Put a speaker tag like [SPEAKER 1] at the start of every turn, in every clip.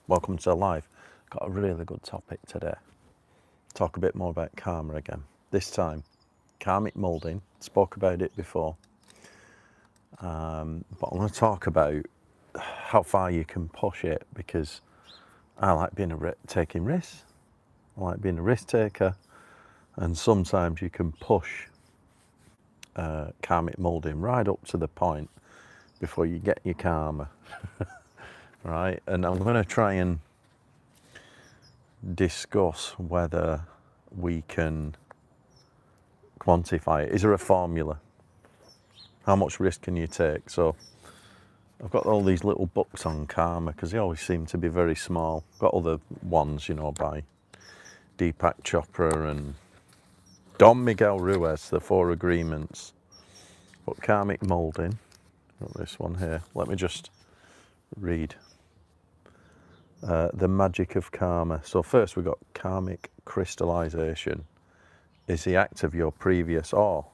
[SPEAKER 1] Welcome to live. Got a really good topic today. Talk a bit more about karma again. This time, karmic moulding. Spoke about it before, but I'm going to talk about how far you can push it, because I like being taking risks. I like being a risk taker, and sometimes you can push karmic moulding right up to the point before you get your karma. Right, and I'm going to try and discuss whether we can quantify it. Is there a formula? How much risk can you take? So I've got all these little books on karma because they always seem to be very small. Got other ones, by Deepak Chopra and Don Miguel Ruiz, the Four Agreements. But karmic moulding, got this one here. Let me just read. The magic of karma. So first we've got karmic crystallization. Is the act of your previous or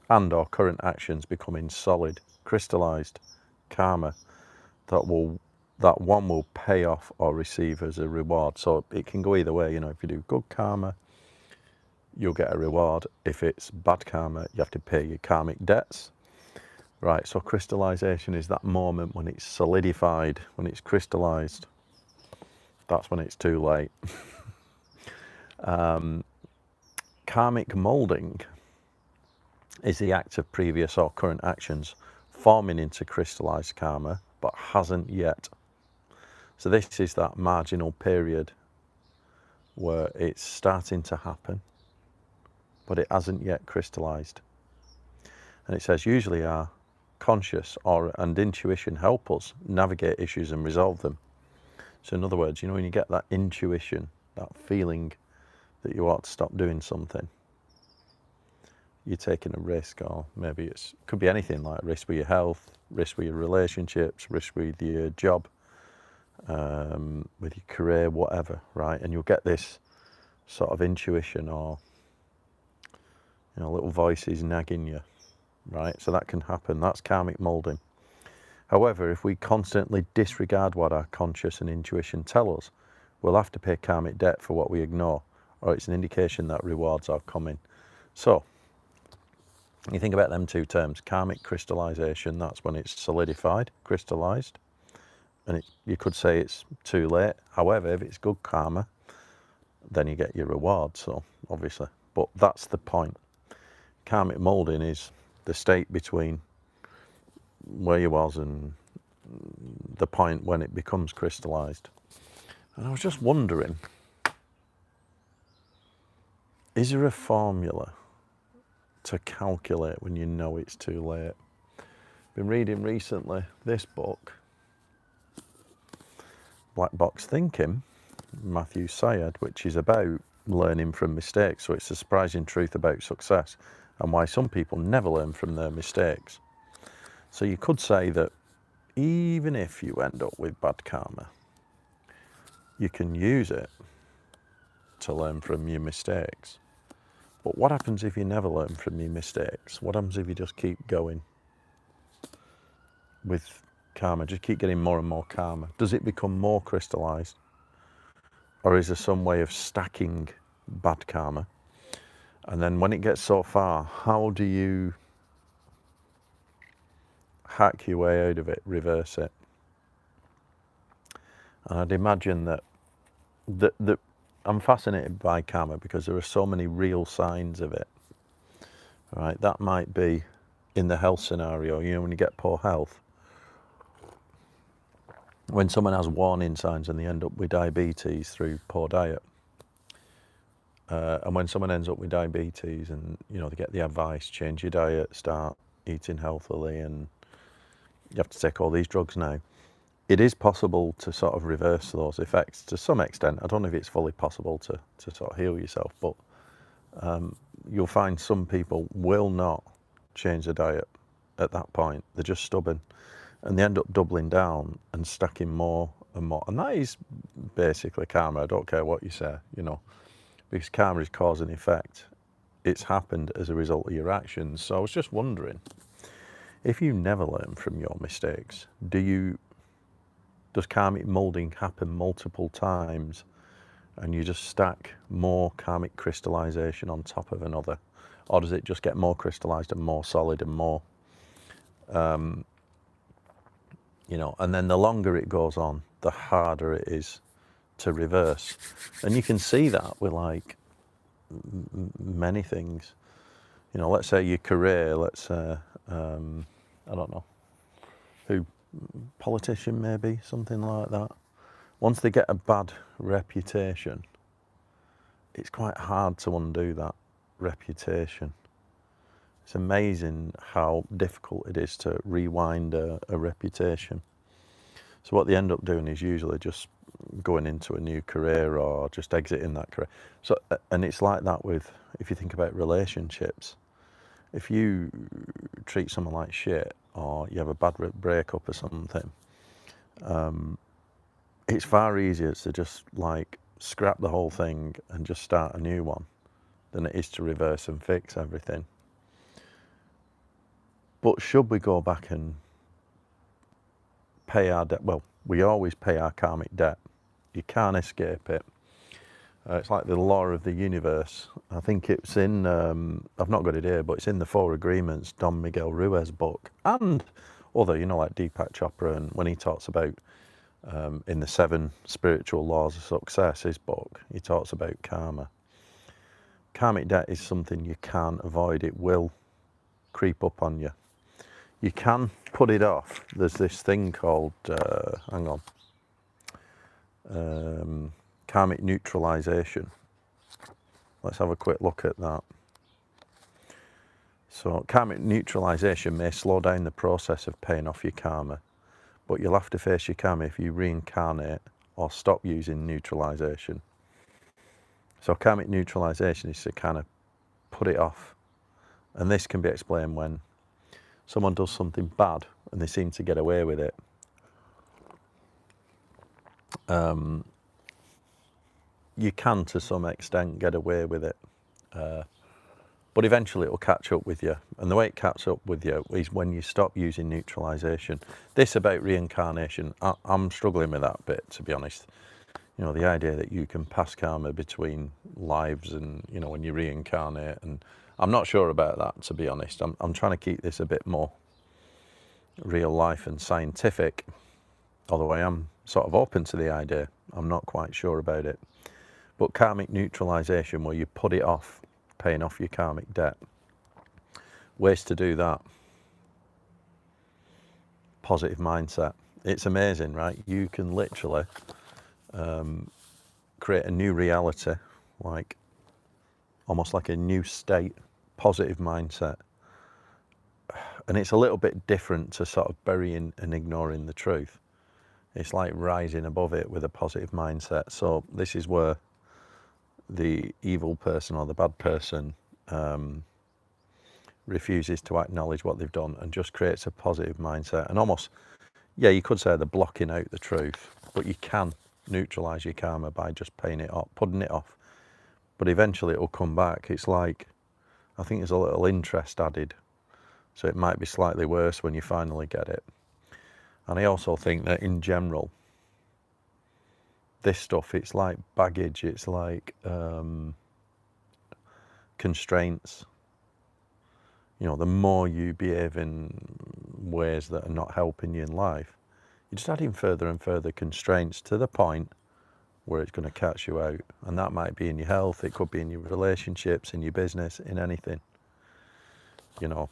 [SPEAKER 1] current actions becoming solid, crystallized karma that one will pay off or receive as a reward. So it can go either way. If you do good karma, you'll get a reward. If it's bad karma, you have to pay your karmic debts. Right, so crystallization is that moment when it's solidified, when it's crystallized. That's when it's too late. Karmic moulding is the act of previous or current actions forming into crystallized karma, but hasn't yet. So this is that marginal period where it's starting to happen, but it hasn't yet crystallized. And it says usually our conscious and intuition help us navigate issues and resolve them. So in other words, when you get that intuition, that feeling that you ought to stop doing something, you're taking a risk, or maybe it could be anything, like risk with your health, risk with your relationships, risk with your job, with your career, whatever, right? And you'll get this sort of intuition or, little voices nagging you, right? So that can happen. That's karmic moulding. However, if we constantly disregard what our conscious and intuition tell us, we'll have to pay karmic debt for what we ignore, or it's an indication that rewards are coming. So, you think about them two terms, karmic crystallization, that's when it's solidified, crystallized, and you could say it's too late. However, if it's good karma, then you get your reward, so obviously. But that's the point. Karmic moulding is the state between where you was and the point when it becomes crystallized. And I was just wondering, is there a formula to calculate when you know it's too late? Been reading recently this book, Black Box Thinking, Matthew Syed, which is about learning from mistakes. So it's the surprising truth about success and why some people never learn from their mistakes. So you could say that even if you end up with bad karma, you can use it to learn from your mistakes. But what happens if you never learn from your mistakes? What happens if you just keep going with karma, just keep getting more and more karma? Does it become more crystallized? Or is there some way of stacking bad karma? And then when it gets so far, how do you hack your way out of it, reverse it? And I'd imagine that I'm fascinated by karma because there are so many real signs of it. Right, that might be in the health scenario, when you get poor health. When someone has warning signs and they end up with diabetes through poor diet. And when someone ends up with diabetes and, they get the advice, change your diet, start eating healthily, and you have to take all these drugs now. It is possible to sort of reverse those effects to some extent. I don't know if it's fully possible to sort of heal yourself, but you'll find some people will not change their diet at that point. They're just stubborn, and they end up doubling down and stacking more and more. And that is basically karma. I don't care what you say, because karma is cause and effect. It's happened as a result of your actions. So I was just wondering, if you never learn from your mistakes, do you Does karmic moulding happen multiple times and you just stack more karmic crystallization on top of another? Or does it just get more crystallized and more solid and more, you know, and then the longer it goes on, the harder it is to reverse. And you can see that with like many things. You know, let's say your career, let's say, I don't know, who, politician maybe, something like that. Once they get a bad reputation, it's quite hard to undo that reputation. It's amazing how difficult it is to rewind a reputation. So what they end up doing is usually just going into a new career or just exiting that career. So, and it's like that with, if you think about relationships, if you treat someone like shit or you have a bad breakup or something, it's far easier to just like scrap the whole thing and just start a new one than it is to reverse and fix everything. But should we go back and pay our debt? Well, we always pay our karmic debt. You can't escape it. It's like the law of the universe. I think it's in, I've not got it here, but it's in the 4 Agreements, Don Miguel Ruiz's book. And although, you know, like Deepak Chopra, and when he talks about, in the 7 Spiritual Laws of Success, his book, he talks about karma. Karmic debt is something you can't avoid. It will creep up on you. You can put it off. There's this thing called, hang on, karmic neutralization. Let's have a quick look at that. So karmic neutralization may slow down the process of paying off your karma, but you'll have to face your karma if you reincarnate or stop using neutralization. So karmic neutralization is to kind of put it off. And this can be explained when someone does something bad and they seem to get away with it. You can, to some extent, get away with it. But eventually it will catch up with you. And the way it catches up with you is when you stop using neutralization. This about reincarnation, I'm struggling with that bit, to be honest. You know, the idea that you can pass karma between lives and, you know, when you reincarnate. And I'm not sure about that, to be honest. I'm trying to keep this a bit more real life and scientific, although I am sort of open to the idea. I'm not quite sure about it. But karmic neutralization, where you put it off, paying off your karmic debt. Ways to do that. Positive mindset. It's amazing, right? You can literally create a new reality, like almost like a new state, positive mindset. And it's a little bit different to sort of burying and ignoring the truth. It's like rising above it with a positive mindset. So this is where the evil person or the bad person refuses to acknowledge what they've done and just creates a positive mindset. And almost, yeah, you could say they're blocking out the truth, but you can neutralize your karma by just paying it off, putting it off. But eventually it will come back. It's like, I think there's a little interest added. So it might be slightly worse when you finally get it. And I also think that in general, this stuff, it's like baggage, it's like constraints. You know, the more you behave in ways that are not helping you in life, you're just adding further and further constraints to the point where it's going to catch you out. And that might be in your health, it could be in your relationships, in your business, in anything, you know.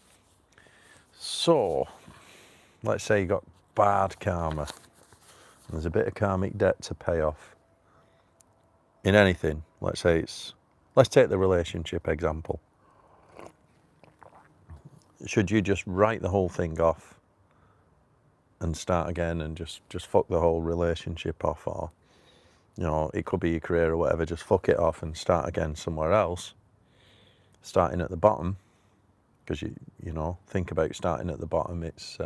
[SPEAKER 1] So, let's say you got bad karma. There's a bit of karmic debt to pay off. In anything, let's say let's take the relationship example. Should you just write the whole thing off and start again and just fuck the whole relationship off? Or, you know, it could be your career or whatever, just fuck it off and start again somewhere else, starting at the bottom. Because you know, think about starting at the bottom. It's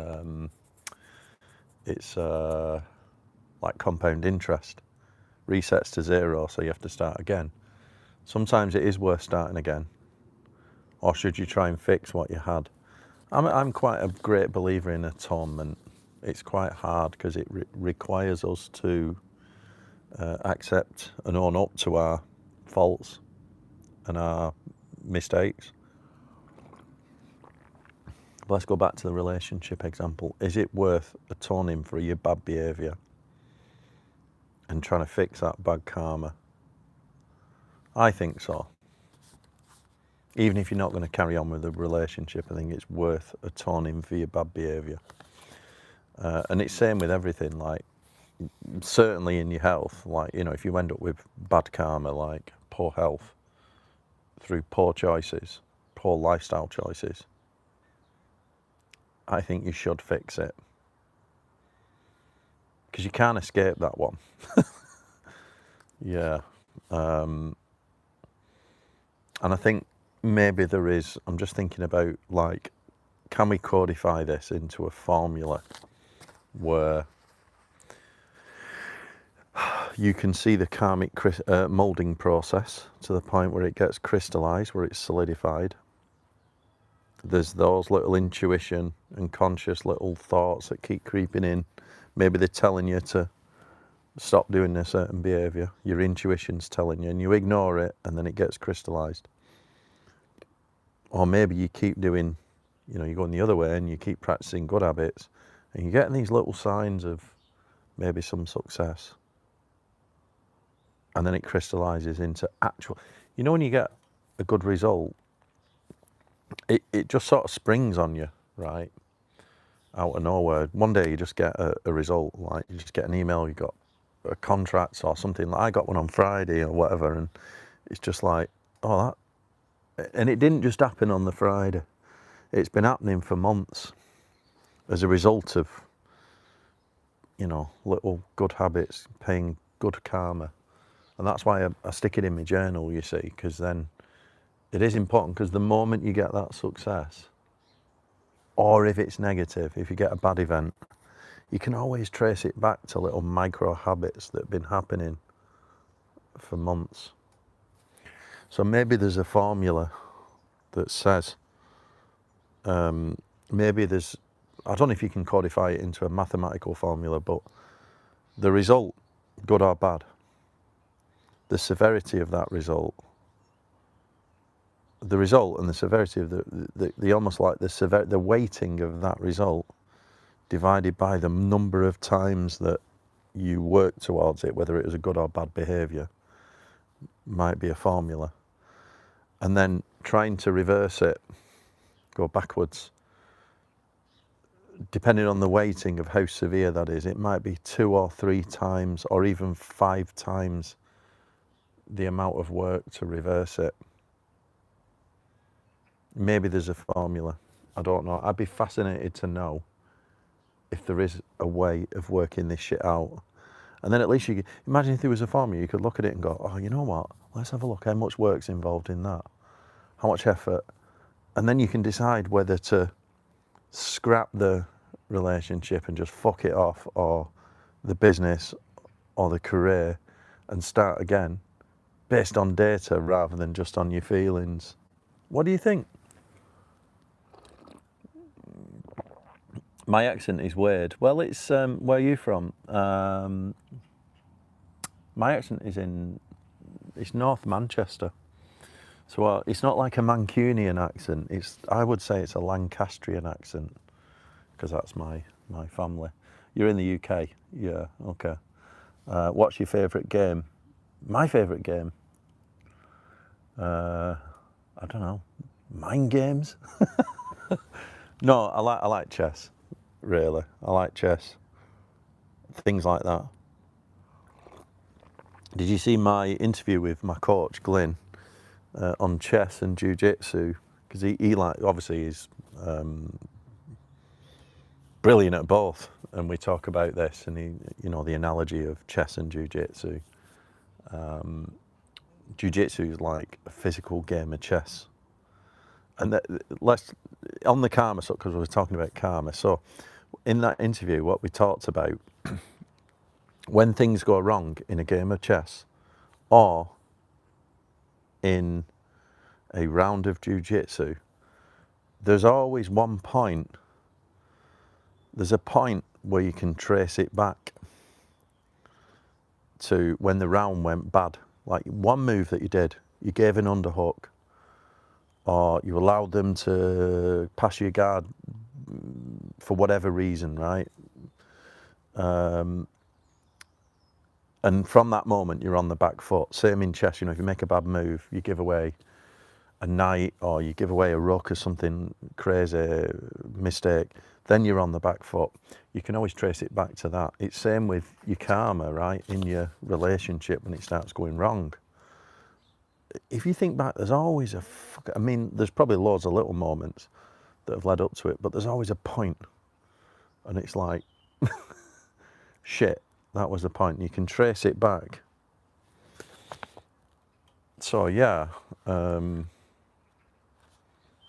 [SPEAKER 1] like compound interest, resets to 0, so you have to start again. Sometimes it is worth starting again. Or should you try and fix what you had? I'm quite a great believer in atonement. It's quite hard because it requires us to accept and own up to our faults and our mistakes. Let's go back to the relationship example. Is it worth atoning for your bad behaviour and trying to fix that bad karma? I think so. Even if you're not going to carry on with the relationship, I think it's worth atoning for your bad behaviour. And it's same with everything, like certainly in your health, like, you know, if you end up with bad karma, like poor health through poor choices, poor lifestyle choices, I think you should fix it. Because you can't escape that one. Yeah. And I think maybe there is, I'm just thinking about, like, can we codify this into a formula where you can see the karmic moulding process to the point where it gets crystallized, where it's solidified. There's those little intuition and conscious little thoughts that keep creeping in. Maybe they're telling you to stop doing a certain behaviour. Your intuition's telling you, and you ignore it, and then it gets crystallized. Or maybe you keep doing, you know, you're going the other way and you keep practicing good habits, and you're getting these little signs of maybe some success. And then it crystallizes into actual, you know, when you get a good result, it just sort of springs on you, right? Out of nowhere. One day you just get a result, like you just get an email, you got a contract or something. Like I got one on Friday or whatever, and it's just like, oh, that, and it didn't just happen on the Friday. It's been happening for months as a result of, you know, little good habits, paying good karma. And that's why I stick it in my journal, you see, because then it is important, because the moment you get that success, or if it's negative, if you get a bad event, you can always trace it back to little micro habits that have been happening for months. So maybe there's a formula that says, maybe there's, I don't know if you can codify it into a mathematical formula, but the result, good or bad, the severity of that result, the result and the severity of the almost like the weighting of that result divided by the number of times that you work towards it, whether it was a good or bad behaviour, might be a formula. And then trying to reverse it, go backwards, depending on the weighting of how severe that is, it might be 2 or 3 times or even 5 times the amount of work to reverse it. Maybe there's a formula. I don't know. I'd be fascinated to know if there is a way of working this shit out. And then at least you could, imagine if there was a formula, you could look at it and go, oh, you know what? Let's have a look. How much work's involved in that? How much effort? And then you can decide whether to scrap the relationship and just fuck it off, or the business or the career, and start again based on data rather than just on your feelings. What do you think? My accent is weird. Well, it's, where are you from? My accent is it's North Manchester. So it's not like a Mancunian accent. I would say it's a Lancastrian accent, because that's my family. You're in the UK? Yeah, okay. What's your favourite game? My favourite game? I don't know. Mind games? No, I like chess, really. I like chess. Things like that. Did you see my interview with my coach, Glyn, on chess and jiu-jitsu? Because he like, obviously he's brilliant at both, and we talk about this, and he, you know, the analogy of chess and jiu-jitsu. Jiu-jitsu is like a physical game of chess. And let's, on the karma, so because we were talking about karma, so in that interview, what we talked about, when things go wrong in a game of chess, or in a round of jiu-jitsu, there's always one point. There's a point where you can trace it back to when the round went bad. Like one move that you did, you gave an underhook, or you allowed them to pass your guard for whatever reason, right? And from that moment, you're on the back foot. Same in chess, you know, if you make a bad move, you give away a knight, or you give away a rook or something crazy, mistake, then you're on the back foot. You can always trace it back to that. It's same with your karma, right? In your relationship when it starts going wrong. If you think back, there's always I mean, there's probably loads of little moments that have led up to it, but there's always a point. And it's like, shit, that was the point. You can trace it back. So yeah,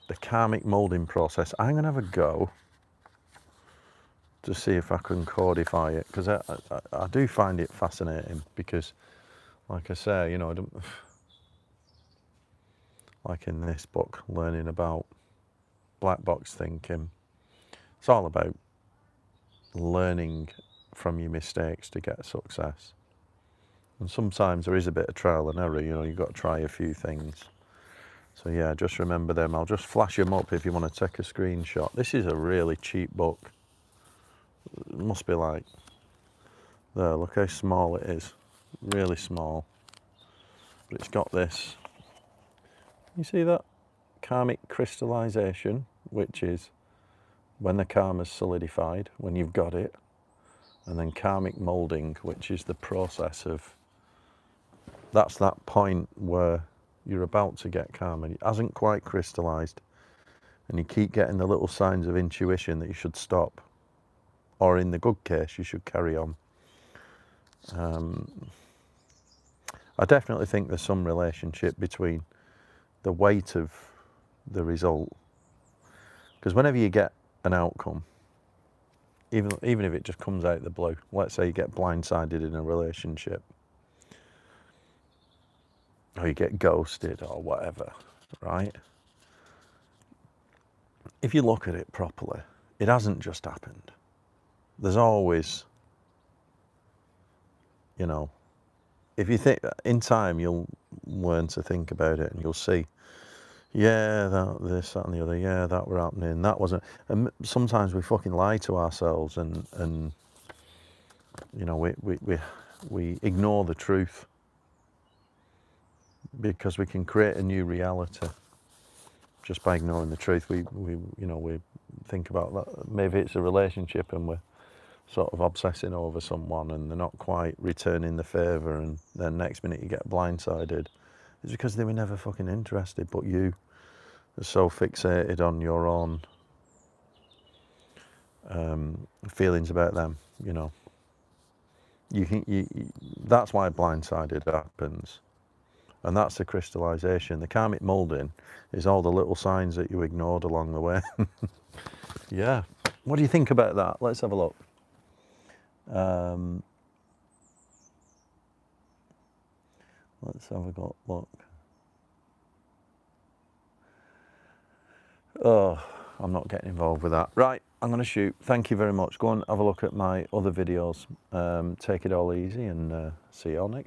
[SPEAKER 1] the karmic moulding process, I'm going to have a go to see if I can codify it, because I do find it fascinating, because like I say, you know, like in this book, learning about black box thinking, it's all about learning from your mistakes to get success. And sometimes there is a bit of trial and error, you know, you've got to try a few things. So yeah, just remember them. I'll just flash them up if you want to take a screenshot. This is a really cheap book. It must be like, there, look how small it is. Really small. But it's got this, you see that? Karmic crystallization, which is when the karma's solidified, when you've got it. And then karmic moulding, which is the process of, that's that point where you're about to get karma. It hasn't quite crystallized. And you keep getting the little signs of intuition that you should stop. Or in the good case, you should carry on. I definitely think there's some relationship between the weight of the result. Because whenever you get an outcome, even if it just comes out of the blue, let's say you get blindsided in a relationship, or you get ghosted or whatever, right? If you look at it properly, it hasn't just happened. There's always, you know, if you think, in time you'll learn to think about it and you'll see, yeah, this, that and the other, yeah, that were happening, that wasn't. And sometimes we fucking lie to ourselves and you know, we ignore the truth because we can create a new reality just by ignoring the truth. We think about that. Maybe it's a relationship and we're sort of obsessing over someone and they're not quite returning the favour, and then next minute you get blindsided. It's because they were never fucking interested, but you are so fixated on your own feelings about them, you know. That's why blindsided happens. And that's the crystallization. The karmic moulding is all the little signs that you ignored along the way. Yeah. What do you think about that? Let's have a look. Let's have a look. Oh, I'm not getting involved with that. Right, I'm going to shoot. Thank you very much. Go and have a look at my other videos. Take it all easy and see you all next.